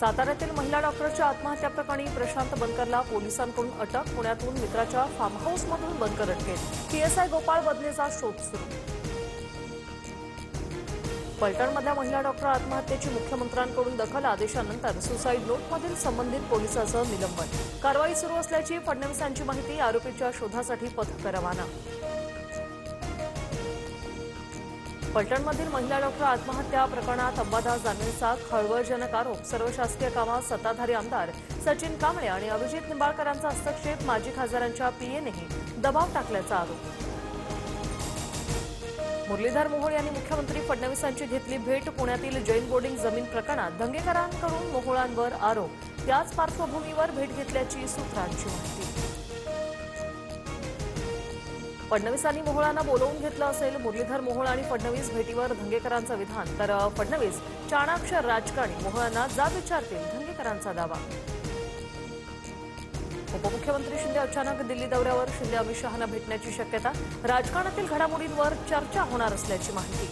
साताऱ्यातील महिला डॉक्टरच्या आत्महत्या प्रकरणी प्रशांत बनकरला पोलिसांकडून अटक. पुण्यातून मित्राच्या फार्म हाऊसमधून बनकर अटकेत. पीएसआय गोपाळ बदनेचा शोध सुरू. फलटणमधल्या महिला डॉक्टर आत्महत्येची मुख्यमंत्र्यांकडून दखल. आदेशानंतर सुसाईड नोटमधील संबंधित पोलिसाचं निलंबन. कारवाई सुरू असल्याची फडणवीसांची माहिती. आरोपीच्या शोधासाठी पथक रवाना. फलटणमधील महिला डॉक्टर आत्महत्या प्रकरणात अंबादास दानवेंचा खळबळजनक आरोप. सर्व शासकीय कामात सत्ताधारी आमदार सचिन कांबळे आणि अभिजित निंबाळकरांचा हस्तक्षेप. माजी खासदारांच्या पीएनेही दबाव टाकल्याचा आरोप. मुरलीधर मोहोळ यांनी मुख्यमंत्री फडणवीसांची घेतली भेट. पुण्यातील जैन बोर्डिंग जमीन प्रकरणात दंगेकरांकडून मोहोळांवर आरोप. त्याच पार्श्वभूमीवर भेट घेतल्याची सूत्रांची माहिती. फडणवीसांनी मोहोळांना बोलावून घेतलं असेल. मुरलीधर मोहोळ आणि फडणवीस भेटीवर दंगेकरांचं विधान. तर फडणवीस चाणाक्ष राजकारणी मोहोळांना जाब विचारतील, दंगेकरांचा दावा. उपमुख्यमंत्री शिंदे अचानक दिल्ली दौऱ्यावर. शिंदे अमित शहांना भेटण्याची शक्यता. राजकारणातील घडामोडींवर चर्चा होणार असल्याची माहिती.